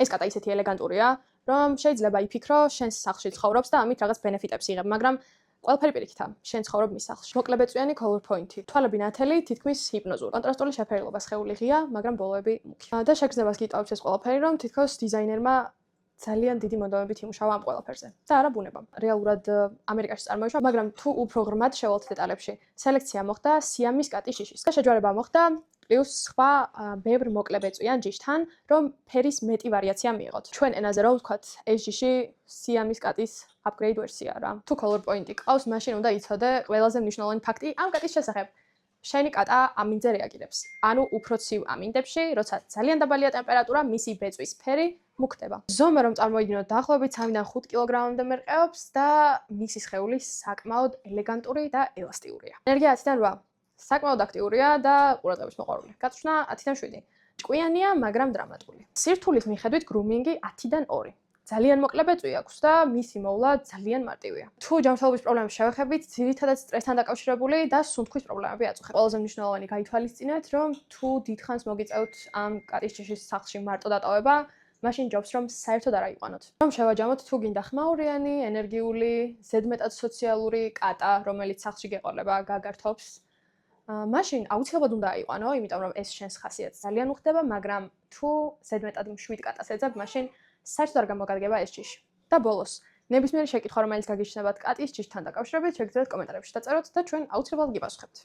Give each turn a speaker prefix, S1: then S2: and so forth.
S1: ეს კატა ისეთი ელეგანტურია, რომ შეიძლება იფიქრო, შენს სახლში ცხოვრობს და ამით რაღაც ბენეფიტებს იღებ, მაგრამ ყველაფერი პირიქითაა. შენ ცხოვრობ მის სახლში. მოკლebecვიანი color point-ი. თვალები ნათელი, თითქმის ჰიპნოზური. კონტრასტული შეფერილობა, სხეული ღია, მაგრამ ბოლოები მუქი. და შეგრძნებას გიტოვებს ეს ყველაფერი, რომ თითქოს დიზაინერმა ძალიან დიდი მონდომებით იმუშავა ამ ყველაფერზე. და არა ბუნებამ. რეალურად ამერიკაში წარმოიშვა, მაგრამ თუ უფრო ღრმად შევალთ დეტალებში, სელექცია მოხდა სიამის კატის ჯიშის. და შეჯვარება მოხდა პლუს სხვა ბევრ მოკლebecვიან ჯიშთან, რომ ფერის მეტი ვარიაცია მიიღოთ. ჩვენ ენაზე რომ ვთქვათ, ეს ჯიში სიამის კატის upgrade ვერსია რა. თუ color point-ი ყავს, მაშინ უნდა იცოდე ყველაზე მნიშვნელოვანი ფაქტი ამ კატის შესახებ. შენი კატა ამინდზე რეაგირებს. ანუ უფრო ცივ ამინდებში, როცა ძალიან დაბალია ტემპერატურა, მისი ბეწვის ფერი მუქდება. ზომა რომ წარმოიდგინოთ, დაახლოებით 3-დან 5 კილოგრამამდე მერყეობს და მისი სხეული საკმაოდ ელეგანტური და ელასტიურია. ენერგია 10-დან 8. საკმაოდ აქტიურია და ყურადღების მოყვარული. გაწვრთნა 10-დან 7. ჭკვიანია, მაგრამ დრამატული. სირთულის მიხედვით გრუმინგი 10-დან 2. ძალიან მოკლebecვი აქვს და მისი მოვლა ძალიან მარტივია. თუ ჯანმრთელობის პრობლემებს შევეხებით, ძირითადად სტრესთან დაკავშირებული და სუნთქვის პრობლემები აწუხებს. ყველაზე მნიშვნელოვანი გაითვალისწინეთ, რომ თუ დიდხანს მოგიწევთ ამ კატის ჯიშის სახლში მარტო დატოვება, მაშინ ჯობს რომ საერთოდ არ აიყვანოთ. რომ შევაჯამოთ, თუ გინდა ხმაურიანი, ენერგიული, ზედმეტად სოციალური კატა, რომელიც სახლში გეყოლება, გაგართობს, მაშინ აუცილებლად უნდა აიყვანო, იმიტომ რომ ეს შენს ხასიათს ძალიან უხდება, მაგრამ თუ ზედმეტად მშვიდ კატას ეძებ, მაშინ საერთოდ არ გამოგადგება ეს ჯიში. და ბოლოს, ნებისმიერი შეკითხვა, რომელიც გაგიჩნდებათ კატის ჯიშთან დაკავშირებით, შეგიძლიათ კომენტარებში დაწეროთ და ჩვენ აუცილებლად გიპასუხებთ.